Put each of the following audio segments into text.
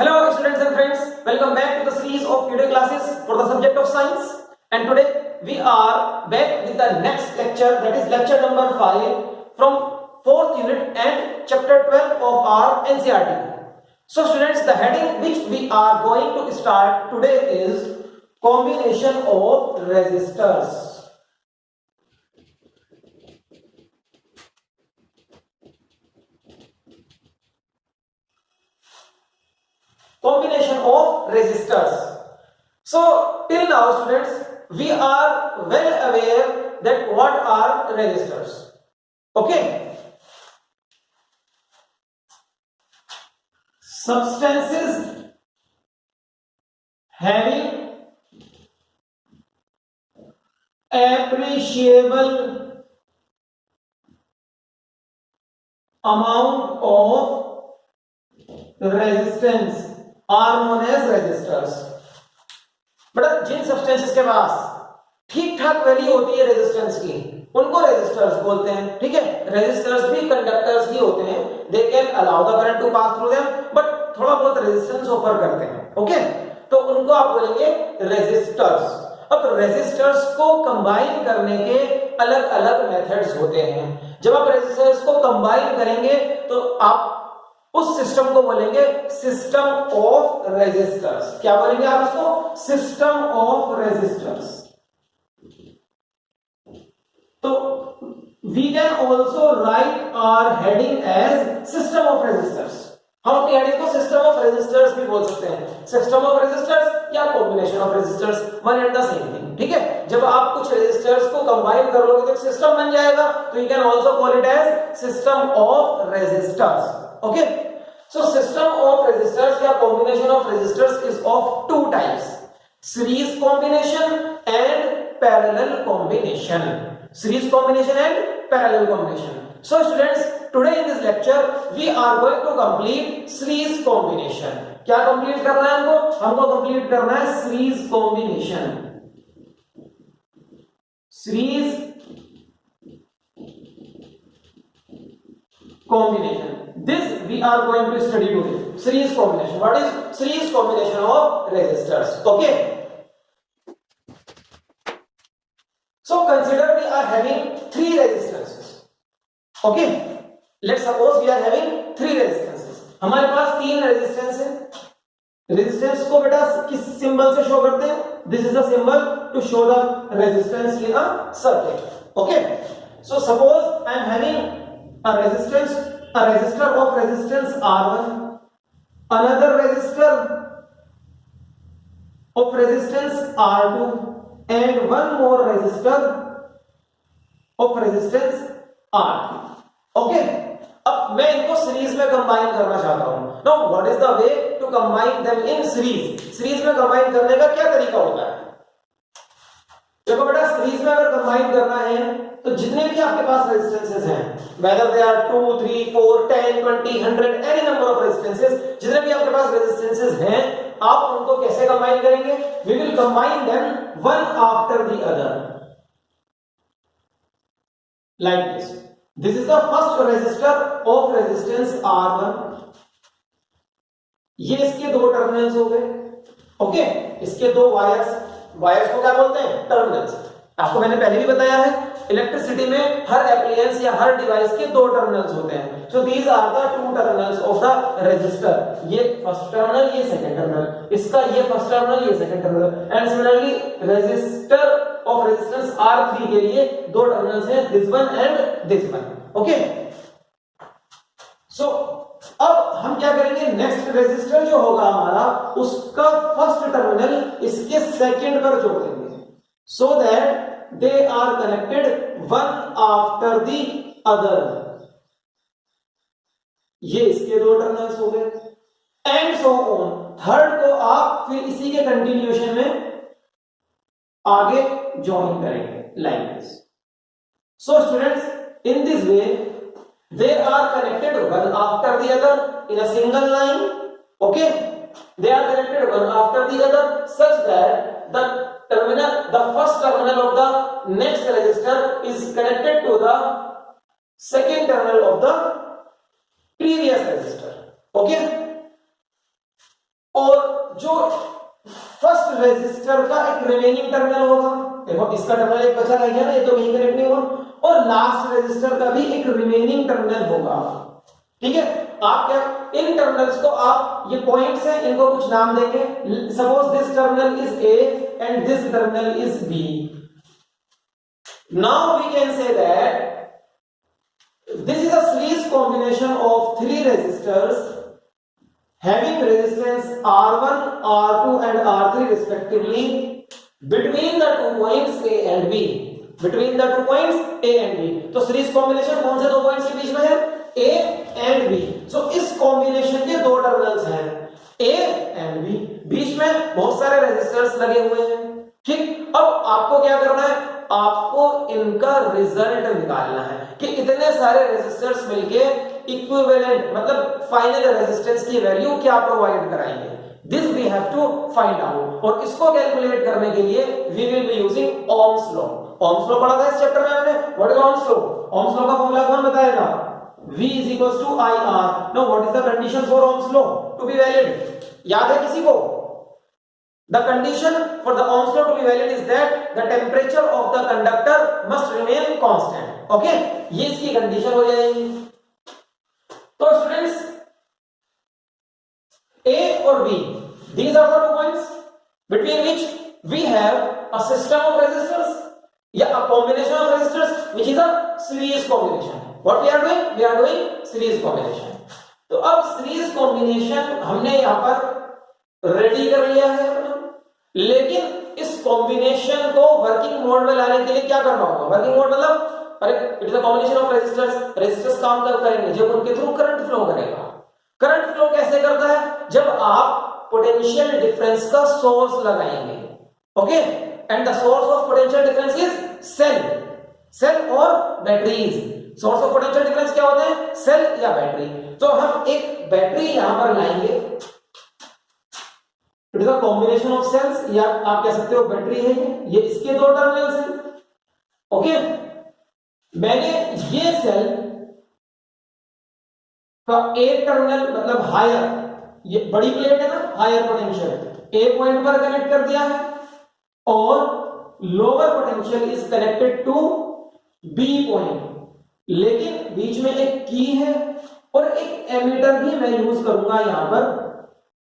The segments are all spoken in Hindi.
Hello students and friends, welcome back to the series of video classes for the subject of science, and today we are back with the next lecture, that is lecture number 5 from 4th unit and chapter 12 of our NCERT. So students, the heading which we are going to start today is combination of resistors. Combination of resistors. So till now students, we are well aware that what are resistors. Okay, substances having appreciable amount of resistance are known as resistors. But जिन सब्सटेंसेस के पास ठीक ठाक वैल्यू होती है रेजिस्टेंस की, उनको रेजिस्टर्स बोलते हैं. ठीक है, रेजिस्टर्स भी कंडक्टर्स ही होते हैं. They can allow the current to pass through them, but थोड़ा बहुत रेजिस्टेंस ऑफर करते हैं. ओके, तो उनको आप बोलेंगे रेजिस्टर्स. अब रेजिस्टर्स को कंबाइन करने के अलग अलग मेथड्स होते हैं. जब आप रेजिस्टर्स को कंबाइन करेंगे तो आप उस सिस्टम को बोलेंगे सिस्टम ऑफ रेजिस्टर्स. क्या बोलेंगे आप उसको? System of resistors. तो we can also write our heading as system of resistors. हम अपनी हेडिंग को सिस्टम ऑफ रेजिस्टर्स भी बोल सकते हैं. सिस्टम ऑफ रेजिस्टर्स या combination of resistors, one and the same thing. ठीक है, जब आप कुछ रेजिस्टर्स को कंबाइन कर लोगे तो एक सिस्टम बन जाएगा. तो you can also call it as system of resistors. Okay, so system of resistors या combination of resistors is of two types: series combination and parallel combination. Series combination and parallel combination. So students, today in this lecture we are going to complete series combination. क्या complete करना है हमको? हमको complete करना है series combination. Series combination. This we are going to study today. Series combination. What is series combination of resistors? Okay. So consider we are having three resistances. Okay. Let's suppose we are having three resistances. हमारे पास तीन रेजिस्टेंस है. रेजिस्टेंस को बेटा किस सिंबल से शो करते हैं? This is the symbol to show the resistance in a circuit. Okay. So suppose I am having a resistor of resistance R1, another resistor of resistance R2, and one more resistor of resistance R3. Okay, अब मैं इनको सीरीज में कंबाइन करना चाहता हूं. Now what is the way to combine them in series? Series में कंबाइन करने का क्या तरीका होता है? देखो बेटा, सीरीज में अगर कंबाइन करना है तो जितने भी आपके पास रेजिस्टेंसेस हैं, whether they are 2, 3, 4, 10, 20, 100, any number of resistances, जितने भी आपके पास रेजिस्टेंसेस हैं, आप उनको कैसे कंबाइन करेंगे? We will combine them one after the other, like this. This is the first resistor of resistance R1. ये इसके दो टर्मिनल्स हो गए. ओके, इसके दो वायर्स को क्या बोलते हैं? टर्मिनल्स. आपको मैंने पहले भी बताया है, इलेक्ट्रिसिटी में हर एप्लायंस या हर डिवाइस के दो टर्मिनल्स होते हैं. So these are the two terminals of the resistor. ये फर्स्ट टर्मिनल, ये सेकंड टर्मिनल. इसका ये फर्स्ट टर्मिनल, ये second terminal. And similarly resistor of resistance R3 के लिए दो टर्मिनल्स हैं, this one and this one. Okay, so अब हम क्या करेंगे? नेक्स्ट रेजिस्टर जो होगा हमारा, उसका फर्स्ट टर्मिनल इसके सेकंड पर जोड़ देंगे, so that they are connected one after the other. ये इसके दो टर्मिनल्स हो गए, एंड सो ऑन. थर्ड को आप फिर इसी के कंटिन्यूएशन में आगे ज्वाइन करेंगे, like this. So students, in this way they are connected one after the other in a single line. Okay, they are connected one after the other such that the first terminal of the next resistor is connected to the second terminal of the previous resistor. Okay, और जो फर्स्ट रेजिस्टर का एक रिमेनिंग टर्मिनल होगा, देखो इसका टर्मिनल एक बचा रह गया ना, ये तो कहीं कनेक्ट नहीं होगा, और लास्ट रेजिस्टर का भी एक रिमेनिंग टर्मिनल होगा। ठीक है, आप क्या इन टर्मिनल्स को आप ये पॉइंट्स हैं, इनको कुछ नाम देंगे। Suppose this terminal is A and this terminal is B. Now we can say that this is a series combination of three resistors having resistance R1, R2 and R3 respectively between the 2 points A and B, between the 2 points A and B। तो series combination कौन से दो पॉइंट्स के बीच में है? A and B। so इस combination के दो टर्मिनल्स हैं A and B, बीच में बहुत सारे रेजिस्टर्स लगे हुए हैं। ठीक, अब आपको क्या करना है, आपको इनका रिजल्ट निकालना है कि इतने सारे रेजिस्टर्स मिलके इक्विवेलेंट मतलब फाइनल रेजिस्टेंस की वैल्यू क्या प्रोवाइड कराएंगे। This we have to find out, और इसको कैलकुलेट करने के लिए we will be using Ohm's law. Ohm's law पढ़ा था इस चैप्टर में हमने। What is Ohm's law? Ohm's law का फॉर्मूला कौन बताएगा? V is equals to IR। now what is the condition for Ohm's law to be valid? याद है किसी को? The condition for the Ohm's law to be valid is that the temperature of the conductor must remain constant. Okay, ये इसकी कंडीशन हो जाएगी। तो स्टूडेंट्स A और B, these are the 2 points between which we have a system of resistors या a combination of resistors which is a series combination। What we are doing? We are doing series combination। तो अब series combination हमने यहां पर रेडी कर लिया है अपना, लेकिन इस कॉम्बिनेशन को वर्किंग मोड में लाने के लिए क्या करना होगा? वर्किंग मोड मतलब अरे it is a combination of resistors, resistors काम कब करेंगे? जब उनके थ्रू करंट फ्लो करेगा। करंट फ्लो कैसे करता है? जब आप पोटेंशियल डिफरेंस का सोर्स लगाएंगे। Okay, and the source of potential difference is cell और batteries. Source of potential difference क्या होते हैं? सेल या बैटरी। तो हम एक बैटरी यहां पर लाएंगे, it is a combination of cells, या आप कह सकते हो बैटरी है ये इसके दो टर्मिनल्स हैं। ओके, मैंने ये सेल का एक टर्मिनल मतलब हायर, ये बड़ी प्लेट है ना, हायर पोटेंशियल ए पॉइंट पर कनेक्ट कर दिया है, और lower potential is connected to B point. लेकिन बीच में एक की है और एक एमीटर भी मैं यूज करूंगा यहां पर।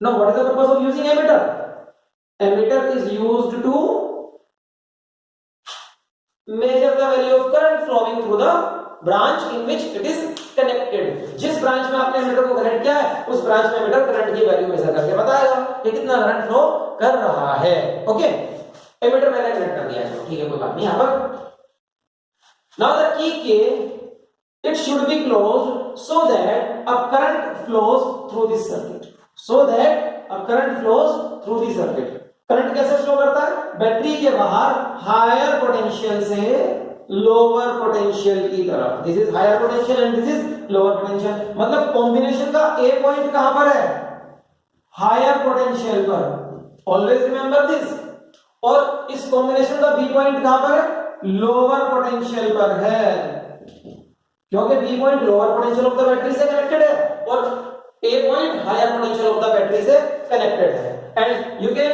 Now what is the purpose of using ammeter? Ammeter is used to measure the value of current flowing through the branch in which it is connected। जिस ब्रांच में आपने एमीटर को कनेक्ट किया है उस ब्रांच में एमीटर करंट की वैल्यू मेजर करके बताएगा कि कितना करंट फ्लो कर रहा है। ओके, एमीटर मैंने कनेक्ट कर दिया है, ठीक है, कोई बात नहीं। यहां पर now the key K, it should be closed so that a current flows through this circuit। so that a current flows through the circuit। Current कैसे फ्लो करता है? बैटरी के बाहर हायर पोटेंशियल से लोअर पोटेंशियल की तरफ। This is higher potential and this is lower potential. मतलब कॉम्बिनेशन का ए पॉइंट कहां पर है? हायर पोटेंशियल पर। Always remember this. और इस कॉम्बिनेशन का बी पॉइंट कहां पर है? लोअर पोटेंशियल पर है, क्योंकि B point lower potential of the battery से कनेक्टेड है और A point higher potential of the battery से connected है। and you can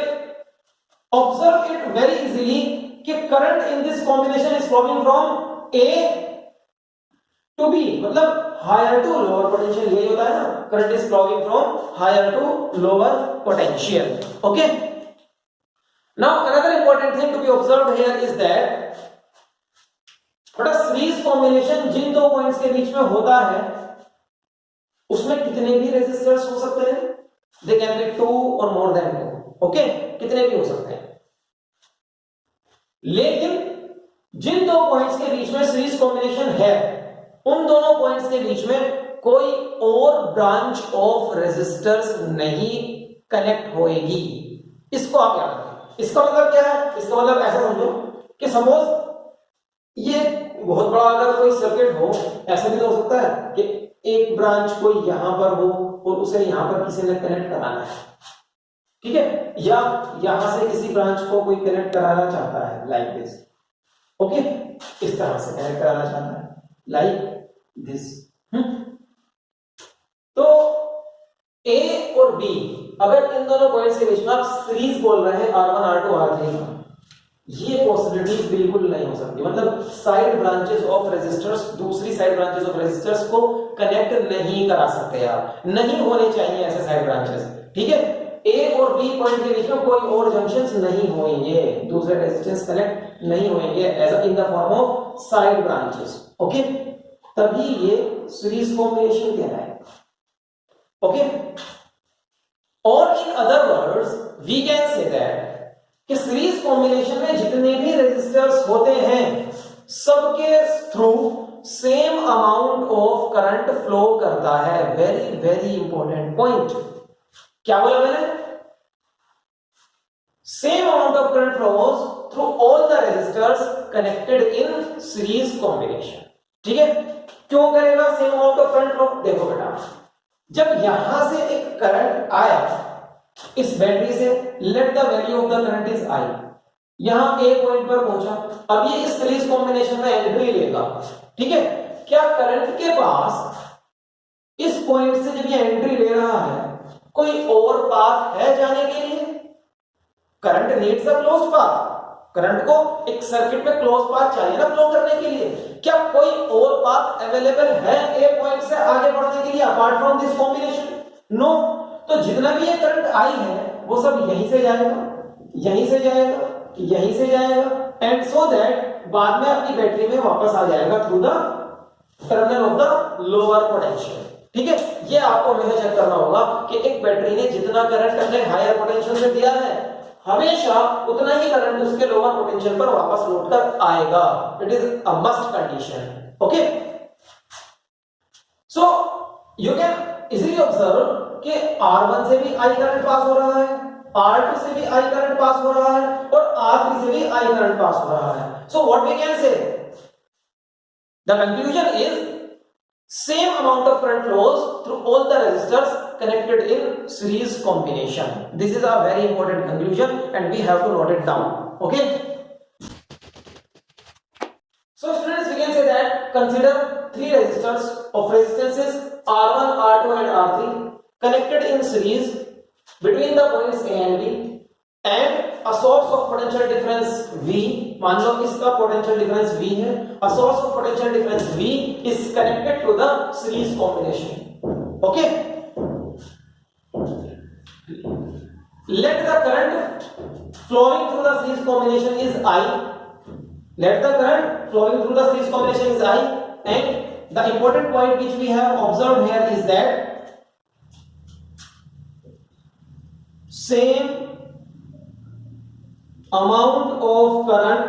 observe it very easily कि current in this combination is flowing from A to B, मतलब higher to lower potential, यही होता है ना, current is flowing from higher to lower potential। okay, now another important thing to be observed here is that but a series combination जिन दो पॉइंट्स के बीच में होता है उसमें कितने भी रेजिस्टर्स हो सकते हैं। दे कैन बी 2 और मोर देन 2। ओके, कितने भी हो सकते हैं, लेकिन जिन दो पॉइंट्स के बीच में सीरीज कॉम्बिनेशन है उन दोनों पॉइंट्स के बीच में कोई और ब्रांच ऑफ रेजिस्टर्स नहीं कनेक्ट होएगी। इसको आप याद रखें। इसका मतलब क्या है? इसका मतलब ऐसा समझो कि सपोज ये बहुत बड़ा अगर कोई सर्किट हो, ऐसा भी तो हो सकता है कि एक ब्रांच कोई यहां पर हो और उसे यहां पर किसी ने कनेक्ट कराना है, ठीक है, या यहां से किसी ब्रांच को कोई कनेक्ट कराना चाहता है लाइक दिस। ओके, इस तरह से कनेक्ट कराना चाहता है लाइक दिस। तो ए और बी अगर इन दोनों पॉइंट्स के बीच में आप सीरीज बोल रहे हैं R1 R2 R3 का, ये पॉसिबिलिटी बिल्कुल नहीं हो सकती। मतलब साइड ब्रांचेस ऑफ रेजिस्टर्स दूसरी साइड ब्रांचेस ऑफ रेजिस्टर्स को कनेक्ट नहीं करा सकते आप, नहीं होने चाहिए ऐसे साइड ब्रांचेस, ठीक है। ए और बी पॉइंट के बीच में कोई और जंक्शंस नहीं होंगे, दूसरे रेजिस्टेंस कनेक्ट नहीं होंगे as in the form of side branches, okay. तभी ये सीरीज कॉम्बिनेशन कहलाएगा, ओके। और in other words we can say that कि सीरीज कॉम्बिनेशन में जितने भी रेजिस्टर्स होते हैं सबके through same amount of current flow करता है। Very very important point. क्या बोला मैंने? Same amount of current flows through all the resistors connected in series combination, ठीक है। क्यों करेगा same amount of current flow? देखो बेटा, जब यहां से एक करंट आया इस बैटरी से, let the value of the current is I, यहां ए पॉइंट पर पहुंचा, अब ये इस सीरीज कॉम्बिनेशन में एंट्री लेगा, ठीक है। क्या करंट के पास इस पॉइंट से जब ये एंट्री ले रहा है कोई और पाथ है जाने के लिए? Current needs a closed path, current को एक सर्किट में क्लोज पाथ चाहिए ना फ्लो करने के लिए। क्या कोई और पाथ अवेलेबल है ए पॉइंट से आगे बढ़ने के लिए apart from this combination? No. तो जितना भी ये करंट आई है वो सब यहीं से जाएगा, यहीं से जाएगा, यहीं से जाएगा, एंड सो दैट बाद में अपनी बैटरी में वापस आ जाएगा through the terminal of the lower potential, ठीक है। ये आपको हमेशा चेक करना होगा कि एक बैटरी ने जितना करंट अपने हायर पोटेंशियल से दिया है हमेशा उतना ही करंट उसके लोअर पोटेंशियल पर वापस लौट कर आएगा। It is a must condition, okay. So you can easily observe कि R1 से भी आई करंट पास हो रहा है, R2 से भी आई करंट पास हो रहा है और R3 से भी आई करंट पास हो रहा है। So what we can say, the conclusion is same amount of current flows through all the resistors connected in series combination. This is a very important conclusion and we have to note it down, okay. So students, we can say that consider three resistors of resistances R1, R2 and R3 connected in series between the points A and B and a source of potential difference V. मान लो इसका potential difference V है, a source of potential difference V is connected to the series combination, okay. Let the current flowing through the series combination is I. Let the current flowing through the series combination is I, and the important point which we have observed here is that same amount of current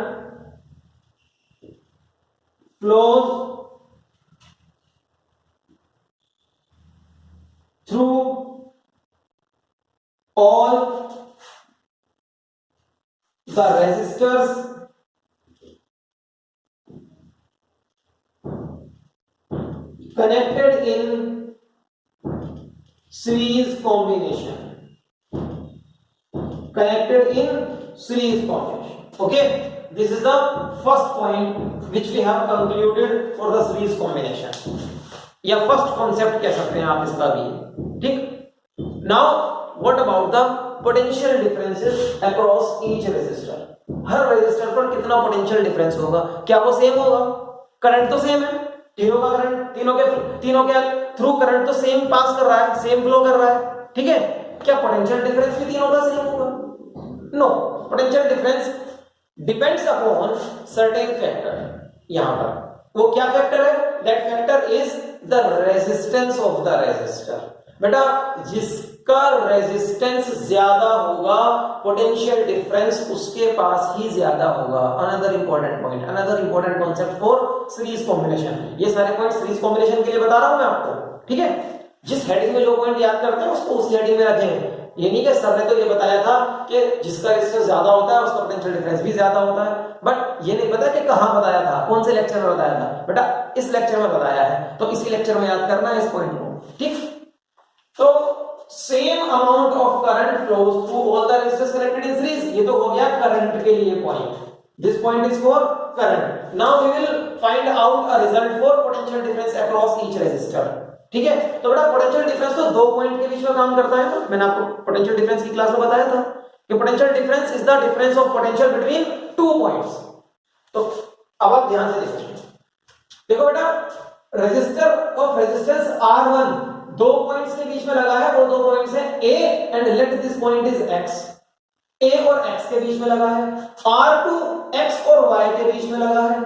flows through all the resistors connected in series combination, connected in series combination, okay. This is the first point which we have concluded for the series combination, या first concept कह सकते हैं आप इसका भी, ठीक। Now what about the potential differences across each resistor? Her resistor पर कितना पोटेंशियल डिफरेंस होगा? क्या वो सेम होगा? करंट तो सेम है, तीनों का करंट, तीनों के थ्रू करंट तो सेम पास कर रहा है, सेम फ्लो कर रहा है, ठीक है। क्या पोटेंशियल डिफरेंस भी तीनों का सेम होगा? No, potential difference depends upon certain factor. यहां पर वो क्या फैक्टर है? That factor is the resistance of the resistor. बेटा जिसका रेजिस्टेंस ज्यादा होगा पोटेंशियल डिफरेंस उसके पास ही ज्यादा होगा। Another important point, another important concept for series combination. ये सारे पॉइंट सीरीज कॉम्बिनेशन के लिए बता रहा हूं मैं आपको, ठीक है। जिस हेडिंग में जो पॉइंट याद करते हैं उसको उसी हेडिंग में रखें। ये नहीं कि सर ने तो ये बताया था कि जिसका रेजिस्टेंस ज्यादा होता है उसका पोटेंशियल डिफरेंस भी ज्यादा होता है, बट ये नहीं पता कि कहां बताया था, कौन से लेक्चर में बताया था। बेटा इस लेक्चर में बताया है तो इसी लेक्चर में याद करना है इस पॉइंट को, ठीक। तो same amount of current flows through all the resistors connected in series, ये तो हो गया करंट के लिए point. This point is for current. Now we will find out a result for potential difference across each resistor. ठीक है, तो बेटा पोटेंशियल डिफरेंस तो दो पॉइंट के बीच में काम करता है ना, मैंने आपको पोटेंशियल डिफरेंस की क्लास में बताया था कि potential difference is the difference of potential between two points. तो अब आप ध्यान से देखो बेटा, रेजिस्टर ऑफ रेजिस्टेंस R1 दो पॉइंट्स के बीच में लगा है, वो दो पॉइंट्स है A and let this point is X, A और X के बीच में लगा है, R2 X और Y के बीच में लगा है,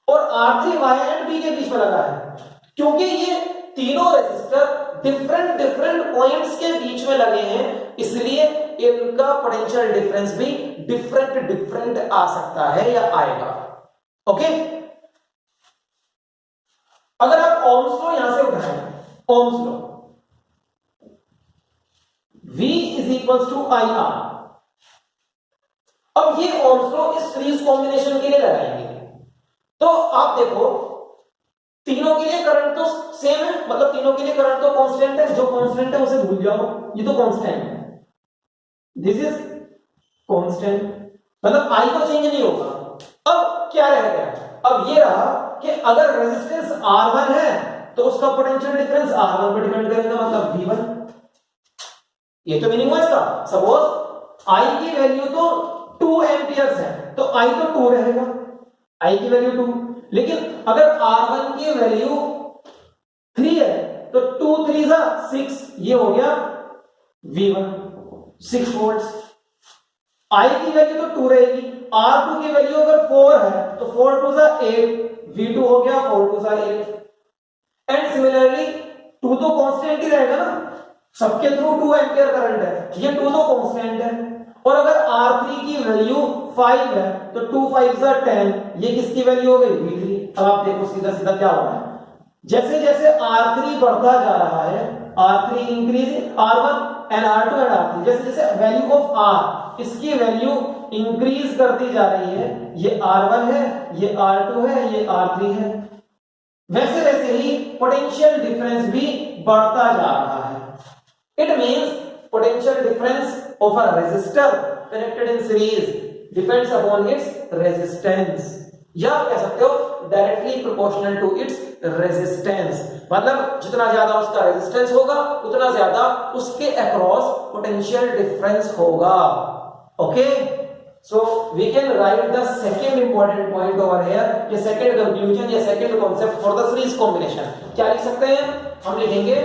और R3 Y एंड B के बीच में लगा है। क्योंकि ये तीनों रेजिस्टर डिफरेंट पॉइंट्स के बीच में लगे हैं, इसलिए इनका पोटेंशियल डिफरेंस भी डिफरेंट आ सकता है या आएगा। ओके, अगर आप ओम्स लॉ यहां से उठाएं, Ohm's law V is equals to IR, अब ये ओम्स लॉ इस सीरीज कॉम्बिनेशन के लिए लगाएंगे, तो आप देखो तीनों के लिए करंट तो सेम है, मतलब तीनों के लिए करंट तो कांस्टेंट है, जो कांस्टेंट है उसे भूल जाओ, ये तो कांस्टेंट है, दिस इज कांस्टेंट, मतलब I तो चेंज नहीं होगा। अब क्या रह गया, अब ये रहा कि अगर रेजिस्टेंस R1 है तो उसका पोटेंशियल डिफरेंस R1 पर डिपेंड करेगा, मतलब V1। ये तो मीनिंग हुआ इसका, सपोज I की वैल्यू तो 2 एम्पियर्स है, तो I तो 2 रहेगा, I की वैल्यू 2, लेकिन अगर R1 की वैल्यू 3 है तो 2 3 6, ये हो गया V1 6 वोल्ट्स। I की वैल्यू तो 2 रहेगी, R2 की वैल्यू अगर 4 है तो 4 2 8, V2 हो गया 4 2 8, एंड सिमिलरली 2 तो कांस्टेंट ही रहेगा ना, सबके थ्रू 2 एम्पियर करंट है, ये 2 तो कांस्टेंट है, और अगर R3 की वैल्यू 5 है तो 2 5 10, ये किसकी वैल्यू हो गई, V3। अब आप देखो सीधा सीधा क्या हो रहा है, जैसे जैसे R3 बढ़ता जा रहा है, R3 increase, R1 and R2 and R3, जैसे जैसे वैल्यू ऑफ R, इसकी वैल्यू इंक्रीज करती जा रही है, ये R1 है, ये R2 है, ये R3 है, वैसे वैसे ही पोटेंशियल डिफरेंस भी बढ़ता जा रहा है। It means potential difference of a resistor connected in series depends upon its resistance, या आप कह सकते हो directly proportional to its resistance, मतलब जितना ज्यादा उसका रेजिस्टेंस होगा उतना ज्यादा उसके अक्रॉस पोटेंशियल डिफरेंस होगा। Okay, so we can write the second important point over here, ये second conclusion या second concept for the series combination। क्या लिख सकते हैं, हम लिखेंगे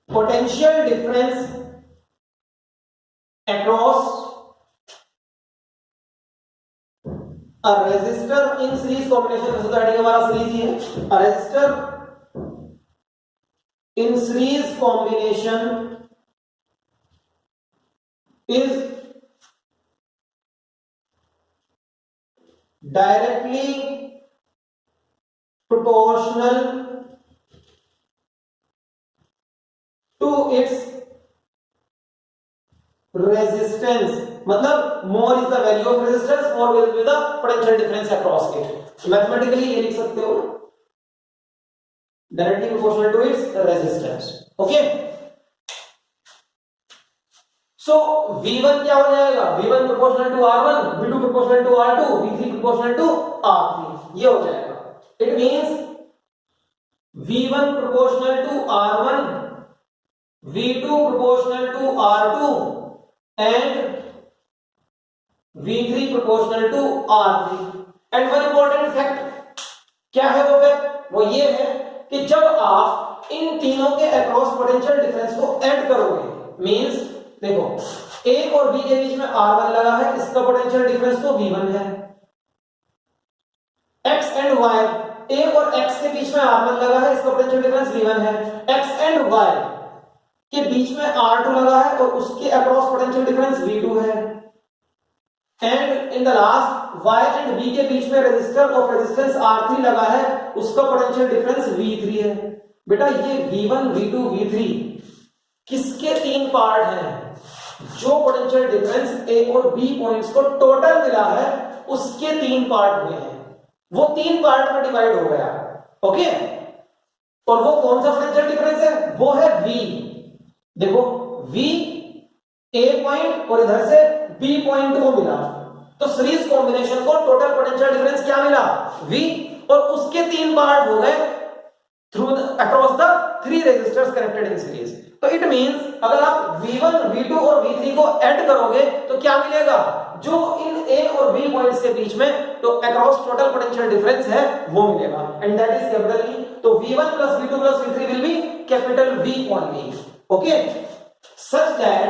potential difference across a resistor in series combination, वैसे तो हेडिंग हमारा सीरीज ही है, a resistor in series combination is directly proportional to its resistance, मतलब more is the value of resistance, more will be the potential difference across it। Mathematically ये लिख सकते हो directly proportional to its resistance। Okay, so V1 क्या हो जाएगा, V1 proportional to R1, V2 proportional to R2, V3 proportional to R3, ये हो जाएगा। It means V1 proportional to R1, V2 proportional to R2 and V3 proportional to R3। and one important fact, क्या है वो फैक्ट, वो ये है कि जब आप इन तीनों के अक्रॉस पोटेंशियल डिफरेंस को ऐड करोगे, मींस देखो A और B के बीच में R1 लगा है, इसका पोटेंशियल डिफरेंस तो V1 है, X एंड Y, A और X के बीच में R1 लगा है, इसका पोटेंशियल डिफरेंस V1 है, X एंड Y के बीच में R2 लगा है और उसके अक्रॉस पोटेंशियल डिफरेंस V2 है, and in the last Y and B के बीच में रेजिस्टर ऑफ रेजिस्टेंस R3 लगा है, उसका पोटेंशियल डिफरेंस V3 है। बेटा ये V1 V2 V3 किसके तीन पार्ट हैं, जो पोटेंशियल डिफरेंस A और B पॉइंट्स को टोटल मिला है उसके तीन पार्ट हुए हैं, वो तीन पार्ट में डिवाइड हो गया। ओके, और वो कौन सा पोटेंशियल डिफरेंस है, वो है V। देखो V A पॉइंट और इधर से B पॉइंट को मिला, तो सीरीज कॉम्बिनेशन को टोटल पोटेंशियल डिफरेंस क्या मिला, V, और उसके 3 पार्ट हो गए through across the 3 resistors connected in series. तो इट मींस अगर आप V1, V2 और V3 को ऐड करोगे तो क्या मिलेगा, जो इन A और B पॉइंट्स के बीच में तो अक्रॉस टोटल पोटेंशियल डिफरेंस है वो मिलेगा, and that is capital V। तो V1 plus V2 plus V3 will be capital V only, okay, such that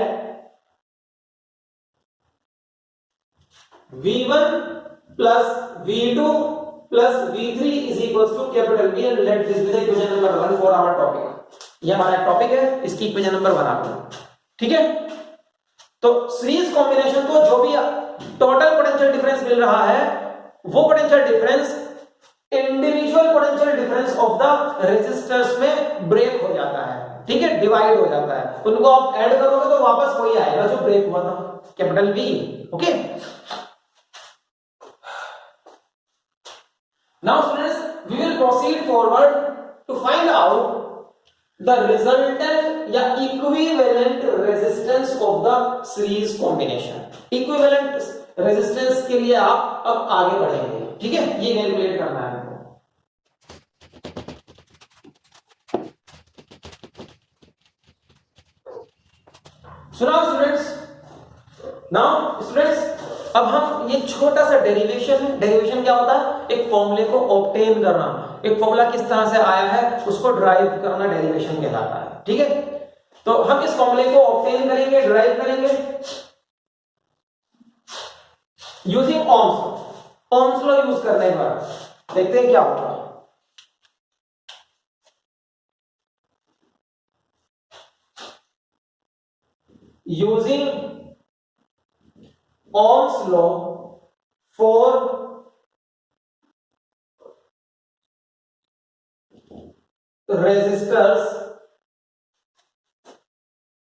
V1 plus V2 plus V3 is equals to capital V, and let this be the equation number 1 for our topic। ये हमारा टॉपिक है, इसकी इक्वेशन नंबर 1 आप लो, ठीक है। तो सीरीज कॉम्बिनेशन को जो भी टोटल पोटेंशियल डिफरेंस मिल रहा है वो potential difference individual potential difference of the resistors में ब्रेक हो जाता है, ठीक है, डिवाइड हो जाता है। उनको आप ऐड करोगे तो वापस वही आएगा जो ब्रेक हुआ था, capital V, okay. Now students, we will proceed forward to find out the resultant या equivalent resistance of the series combination। equivalent resistance के लिए आप अब आगे बढ़ेंगे, ठीक है, ये कैलकुलेट करना है आपको। सुनाओ स्टूडेंट्स, नाउ स्टूडेंट्स अब हम ये छोटा सा डेरिवेशन है। डेरिवेशन क्या होता है, एक फॉर्मूले को ऑब्टेन करना, एक फॉर्मूला किस तरह से आया है उसको ड्राइव करना डेरिवेशन कहलाता है, ठीक है। तो हम इस फॉर्मूले को ऑब्टेन करेंगे, ड्राइव करेंगे using Ohm's law. Ohm's law use करने पर देखते हैं क्या होगा। Using Ohm's law for resistors।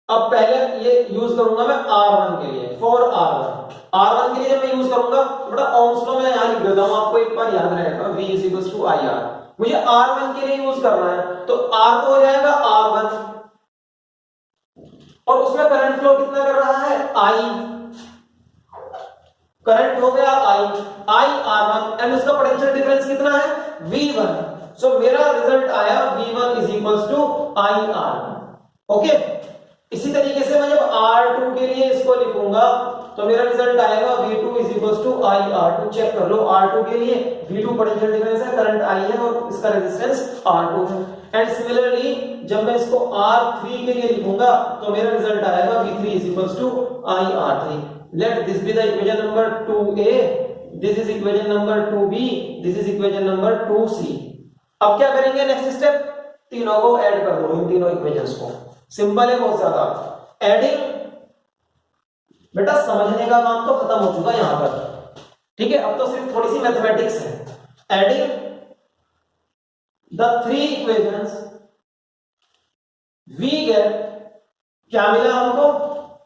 अब पहले ये यूज करूंगा मैं R1 के लिए, फॉर R1 के लिए जब मैं यूज करूंगा तो बेटा Ohm's law मैं यहां लिख देता हूं, आपको एक बार याद रहेगा, V = IR। मुझे R1 के लिए यूज करना है तो R तो हो जाएगा R1 और उसमें करंट फ्लो कितना कर रहा है, I, करंट हो गया I R1 एंड उसका पोटेंशियल डिफरेंस कितना है, V1। सो मेरा रिजल्ट आया V1 I R1, ओके। इसी तरीके से मैं जब R2 के लिए इसको लिखूंगा तो मेरा रिजल्ट आएगा V2 I R2। चेक कर लो, R2 के लिए V2 पोटेंशियल डिफरेंस है, करंट I है और इसका रेजिस्टेंस R2 है। एंड सिमिलरली जब मैं इसको R3 के लिए लिखूंगा तो मेरा रिजल्ट आएगा V3 I R3। Let this be the equation number 2a, this is equation number 2b, this is equation number 2c। अब क्या करेंगे, नेक्स्ट स्टेप, तीनों को ऐड कर दो, इन तीनों इक्वेशंस को। सिंपल है बहुत ज्यादा, एडिंग। बेटा समझने का काम तो खत्म हो चुका है यहां पर, ठीक है, अब तो सिर्फ थोड़ी सी मैथमेटिक्स है। Adding the 3 equations we get, क्या मिला हमको,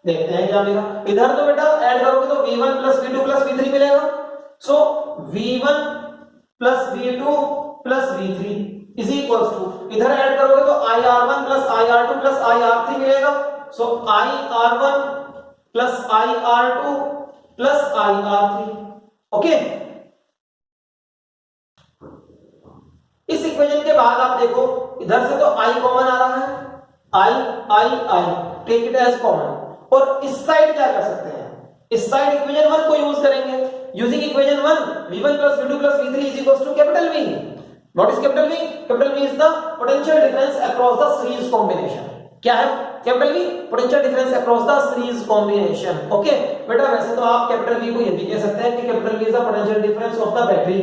देखते हैं क्या मिला। इधर तो बेटा ऐड करोगे तो V1 plus V2 plus V3 मिलेगा। So V1 plus V2 plus V3 is equals to, इधर ऐड करोगे तो IR1 plus IR2 plus IR3 मिलेगा। So IR1 plus IR2 plus IR3, okay. इस इक्वेशन के बाद आप देखो इधर से तो I कॉमन आ रहा है, I take it as common. और इस साइड क्या कर सकते हैं, इस साइड इक्वेशन 1 को यूज करेंगे। Using equation 1 V1 plus V2 plus V3 is equals to capital V। What is capital V? Capital V is the potential difference across the series combination। क्या है capital V? Potential difference across the series combination, okay. बेटा वैसे तो आप कैपिटल V को ये भी कह सकते हैं कि capital V is the potential difference of the battery,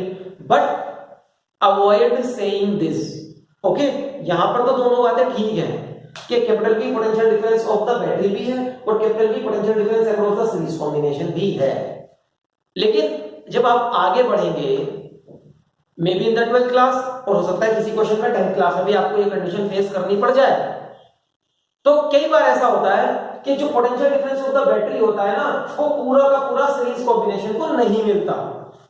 but avoid saying this, okay. यहां पर तो दोनों बातें ठीक है कि capital V potential difference of the battery भी है और capital V potential difference across the series combination भी है। लेकिन जब आप आगे बढ़ेंगे, may be in the 12th class, और हो सकता है किसी क्वेश्चन में 10th क्लास में भी आपको ये कंडीशन फेस करनी पड़ जाए, तो कई बार ऐसा होता है कि जो potential difference of the battery होता है ना, वो पूरा का पूरा सीरीज कॉम्बिनेशन को नहीं मिलता।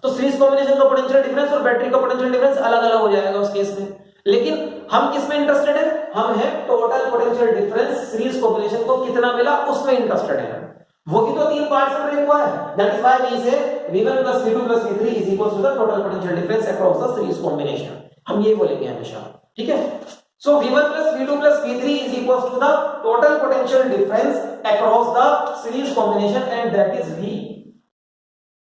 तो सीरीज कॉम्बिनेशन का पोटेंशियल डिफरेंस और बैटरी का पोटेंशियल डिफरेंस अलग अलग हो जाएगा उस केस में। लेकिन हम किस में इंटरेस्टेड है, हम है total potential difference series combination को कितना मिला उसमें इंटरेस्टेड है। वो ही तो तीन पार्ट्स में ब्रेक हुआ है। दैट इज व्हाई वी से V1 plus V2 plus V3 is equal to the total potential difference across the series combination। हम ये बोलेंगे हमेशा, ठीक है। So V1 plus V2 plus V3 is equal to the total potential difference across the series combination and that is V।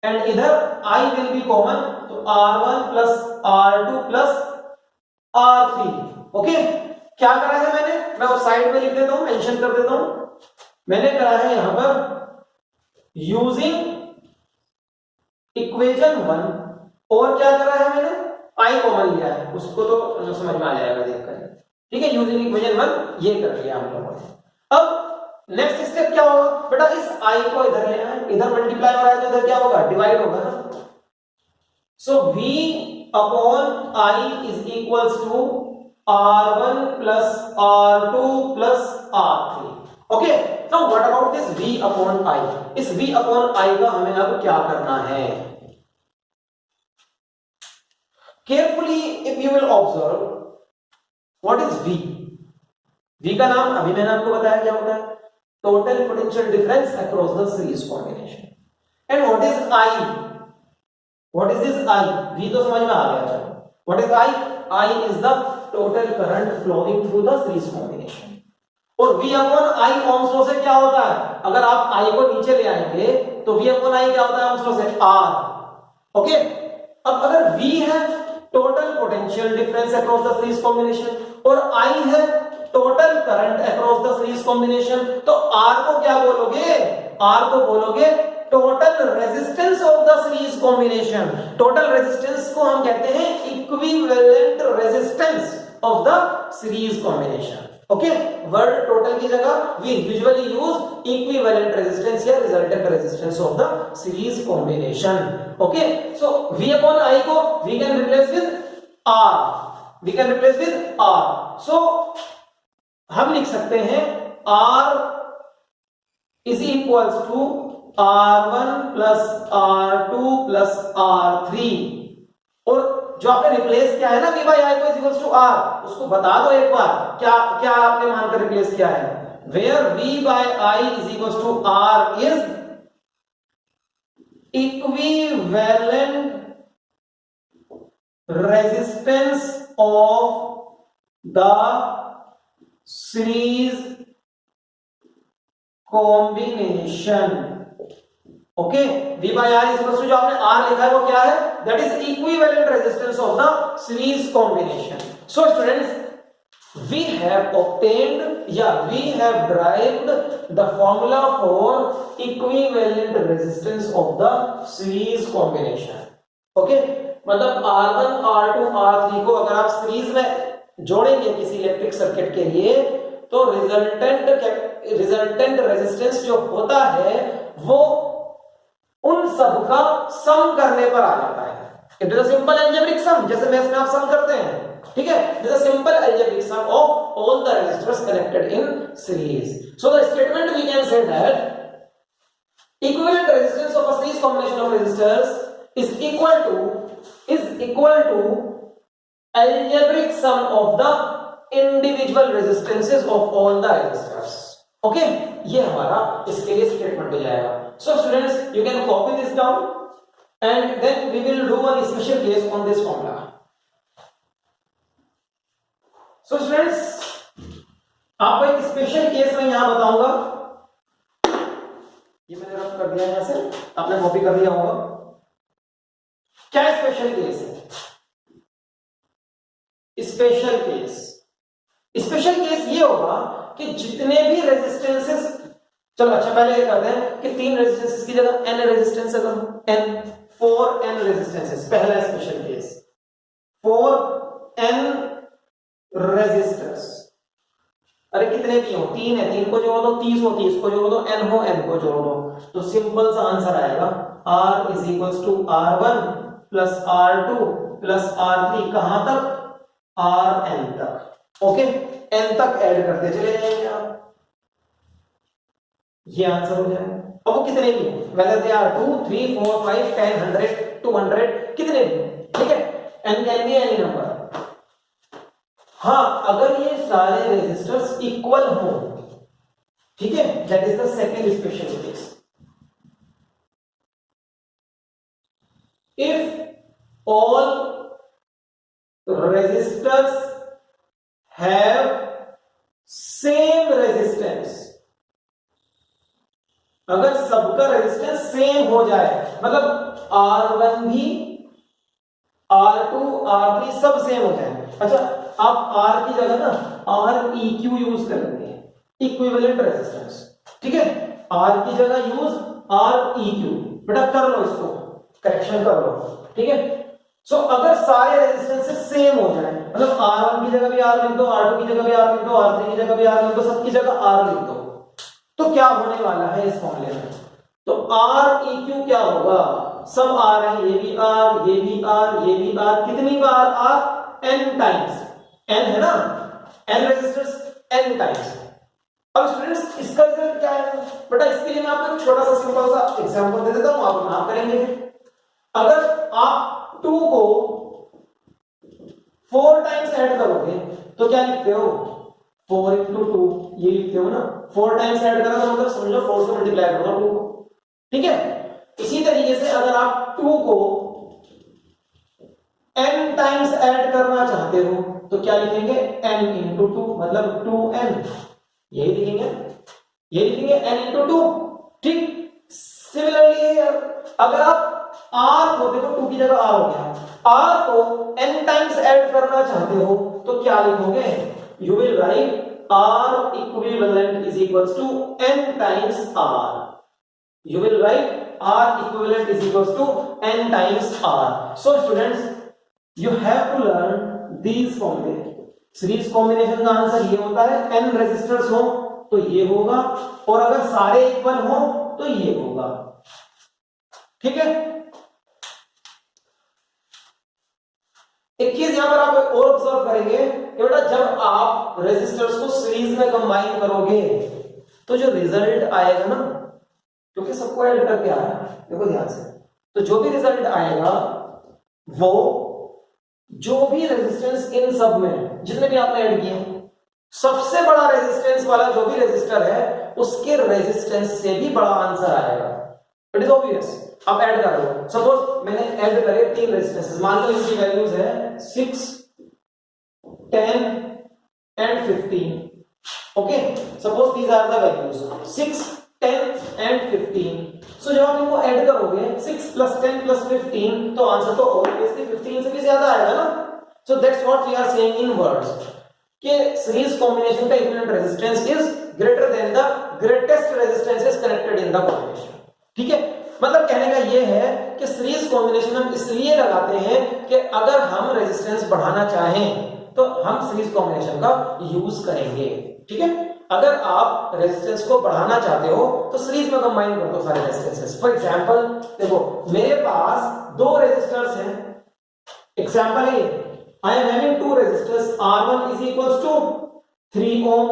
and इधर I will be common, तो R1 plus R2 plus R3। Okay, क्या करा है मैंने, मैं उस साइड में लिख देता हूं, मेंशन कर देता हूं। मैंने करा है यहां पर यूजिंग इक्वेशन 1 और क्या करा है मैंने, I कॉमन लिया है, उसको तो समझ में आ जाएगा देखकर, ठीक है। यूजिंग इक्वेशन 1 ये कर लिया हम लोगों ने। अब नेक्स्ट स्टेप क्या होगा बेटा, इस I को इधर लेना है, इधर मल्टीप्लाई हो रहा है तो इधर क्या होगा, डिवाइड होगा ना। So V upon I is equals to R1 plus R2 plus R3। Okay, now what about this V upon I? इस V अपॉन I का हमें अब क्या करना है? Carefully if you will observe what is V? V का नाम अभी मैंने आपको बताया क्या होता है, total potential difference across the series combination. And what is I? What is this I? V तो समझ में आ गया, चलो what is I? I is the total current flowing through the series combination। और V upon I ohms law से क्या होता है, अगर आप I को नीचे ले आएंगे तो V अपॉन I क्या होता है ohms law से, R। ओके, अब अगर V है total potential difference across the series combination और I है total current across the series combination, तो R को क्या बोलोगे, R को बोलोगे total resistance of the series combination. Total resistance को हम कहते हैं equivalent resistance of the series combination. Okay, word total की जगह we usually use equivalent resistance या resultant resistance of the series combination. Okay, so V upon I को we can replace with R, we can replace with R। सो हम लिख सकते हैं R is equals to R1 plus R2 plus R3। और जो आपने रिप्लेस किया है ना V by I को इज इक्वल्स टू R, उसको बता दो एक बार, क्या क्या आपने मानकर रिप्लेस किया है, where V by I is equals to R is equivalent resistance of the series combination। Okay, V by R is equals to जो आपने R लिखा है वो क्या है, that is equivalent resistance of the series combination। So students, we have obtained या we have derived the formula for equivalent resistance of the series combination। Okay, मतलब R1 R2 R3 को अगर आप सीरीज में जोड़ेंगे किसी इलेक्ट्रिक सर्किट के लिए तो रिजल्टेंट रेजिस्टेंस जो होता है वो उन सब का सम करने पर आ जाता है। It is a simple algebraic sum, जैसे मैथ्स में आप सम करते हैं, ठीक है। It is a simple algebraic sum of all the resistors connected in series. So the statement we can say that equivalent resistance of a series combination of resistors is equal to algebraic sum of the individual resistances of all the resistors. Okay, ये हमारा इसके लिए स्टेटमेंट हो जाएगा। So students, you can copy this down and then we will do one special case on this formula। So students, आपको एक स्पेशल केस में यहां बताऊंगा, ये मैंने रफ कर दिया है, यहां से आपने कॉपी कर लिया होगा। क्या स्पेशल केस है? स्पेशल केस ये होगा कि जितने भी रेजिस्टेंसेस, चलो अच्छा पहले ये करते हैं कि 3 रेजिस्टेंसेस की जगह n रेजिस्टेंस अगर n 4n रेजिस्टेंसेस, पहला स्पेशल केस 4n रेजिस्टर्स। अरे कितने भी हो, 3 है, 3 को जोड़ दो, 30 हो, 30 को जोड़ दो, n हो, n को जोड़ दो, तो सिंपल सा आंसर आएगा R is equals to R1 plus R2 plus R3, कहां तक, Rn तक। ओके, n तक ऐड करते चले जाएंगे आप, ये आंसर हो जाएगा। अब वो कितने भी हैं, whether they are 2 3 4 5 10 100 200 कितने भी, ठीक है, n can be any number. हाँ, अगर ये सारे रेजिस्टर्स इक्वल हो, ठीक है, that is the second special case. If all resistors have same resistance, अगर सबका रेजिस्टेंस सेम हो जाए, मतलब R1 भी R2 R3 सब सेम हो जाए। अच्छा, आप R की जगह ना Req यूज करेंगे, इक्विवेलेंट रेजिस्टेंस, ठीक है। R की जगह यूज Req, बेटा कर लो, इसको करेक्शन कर लो, ठीक है। सो अगर सारे रेजिस्टेंसेस सेम हो जाए, मतलब R1 की जगह भी R लिख दो, R2 की जगह भी R लिख दो, R3 की जगह भी R लिख दो, सबकी जगह R लिख दो, तो क्या होने वाला है इस फॉर्मूले में? तो Req क्या होगा? सब R है, ये भी R, ये भी R, ये भी R, कितनी बार R? n टाइम्स, n है ना, n रेजिस्टर्स n टाइम्स। अब स्टूडेंट्स इसका रिजल्ट क्या है बेटा? इसके लिए मैं आपको एक छोटा सा सिंपल सा एग्जांपल दे देता हूं, आप यहाँ करेंगे। अगर आप 2 को 4 टाइम्स ऐड करोगे तो क्या लिखते हो? 4 into 2 ये लिखते हो ना। 4 टाइम्स ऐड करा तो मतलब समझो 4 से मल्टीप्लाई करोगे 2 को, ठीक है। इसी तरीके से अगर आप 2 को n टाइम्स ऐड करना चाहते हो तो क्या लिखेंगे? n into 2 मतलब 2n, यही लिखेंगे, ये लिखेंगे n into 2, ठीक। सिमिलरली अगर आप R को, देखो 2 की जगह R हो गया, R को n टाइम्स ऐड करना चाहते हो तो क्या लिखोगे? You will write R equivalent is equals to n times R. You will write R equivalent is equals to n times R. So students, you have to learn these formulae. Series combination का आंसर ये होता है, n रेजिस्टर्स हो तो ये होगा, और अगर सारे इक्वल हो तो ये होगा, ठीक है। एक चीज यहां पर आप और ऑब्जर्व करेंगे कि बेटा जब आप रेजिस्टर्स को सीरीज में कंबाइन करोगे तो जो रिजल्ट आएगा ना, क्योंकि सबको ऐड करके आ रहा है, देखो ध्यान से, तो जो भी रिजल्ट आएगा वो जो भी रेजिस्टेंस इन सब में जितने भी आपने ऐड किए, सबसे बड़ा रेजिस्टेंस वाला जो भी रेजिस्टर है उसके रेजिस्टेंस से भी बड़ा आंसर आएगा। It is obvious. आप ऐड कर रहे हो, सपोज मैंने ऐड करे 3 रेजिस्टेंसेस, मान लो इसकी वैल्यूज है 6, 10 and 15, okay. Suppose these are the values 6, 10 and 15। So जब आप इनको ऐड करोगे 6 + 10 + 15 तो आंसर तो ऑब्वियसली 15 से भी ज्यादा आएगा ना। So that's what we are saying in words कि सीरीज कॉम्बिनेशन का equivalent resistance is greater than the greatest resistances connected in the combination, ठीक है। मतलब कहने का ये है कि सीरीज कॉम्बिनेशन हम इसलिए लगाते हैं कि अगर हम रेजिस्टेंस बढ़ाना चाहें तो हम सीरीज कॉम्बिनेशन का यूज करेंगे, ठीक है। अगर आप रेजिस्टेंस को बढ़ाना चाहते हो तो सीरीज में कंबाइन कर दो सारे रेजिस्टेंसेस। फॉर एग्जांपल देखो मेरे पास 2 रेजिस्टर्स हैं, एग्जांपल है I am having 2 resistors, R1 is equals to 3 ohm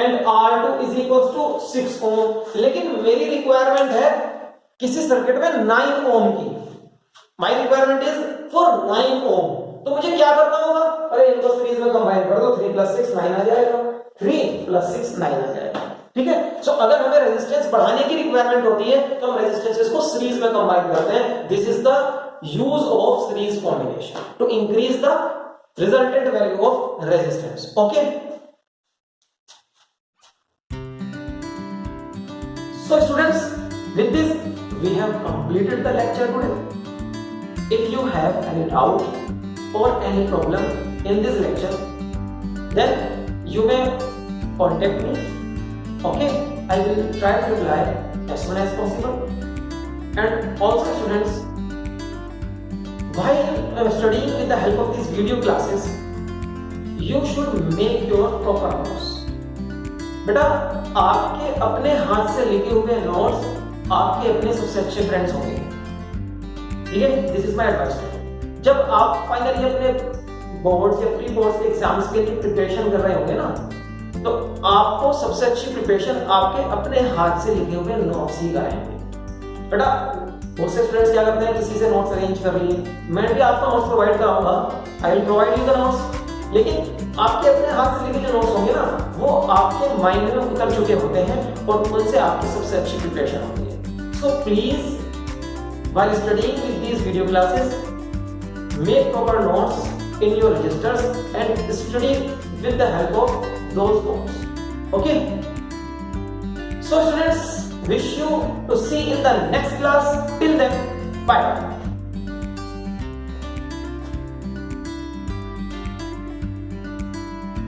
and R2 is equals to 6 ohm, लेकिन मेरी रिक्वायरमेंट है किसी सर्किट में 9 ओम की। माय रिक्वायरमेंट इज फॉर 9 ओम, तो मुझे क्या करना होगा? अरे इनको सीरीज में कंबाइन कर दो, 3 + 6 9 आ जाएगा, 3 + 6 9 आ जाएगा, ठीक है। सो अगर हमें रेजिस्टेंस बढ़ाने की रिक्वायरमेंट होती है तो हम रेजिस्टेंसेस को सीरीज में कंबाइन करते हैं। This is the use of series combination to increase the resultant value of resistance, okay. So students, with this we have completed the lecture today. If you have any doubt or any problem in this lecture, then you may contact me, okay. I will try to reply as soon as possible. And also students, while studying with the help of these video classes, you should make your proper notes. बेटा आपके अपने हाथ से लिखे हुए नोट्स आपके अपने सबसे अच्छे फ्रेंड्स होंगे, ठीक है। This is my advice. जब आप फाइनली अपने बोर्ड्स या प्री बोर्ड्स के एग्जाम्स के लिए प्रिपरेशन कर रहे होंगे ना, तो आपको सबसे अच्छी प्रिपरेशन आपके अपने हाथ से लिखे हुए नोट्स ही कराएंगे। बेटा बहुत से स्टूडेंट्स क्या करते हैं, किसी से नोट्स अरेंज कर लिए, मैं भी आपको नोट्स प्रोवाइड कराऊंगा, I will provide you the notes, लेकिन आपके अपने हाथ से लिखे जो नोट्स होंगे ना वो आपके माइंड में उतर चुके होते हैं और उनसे आपकी सबसे अच्छी प्रिपरेशन होती है। So please while studying with these video classes, make proper notes in your registers and study with the help of those notes. Okay, so students, wish you to see in the next class. Till then, bye.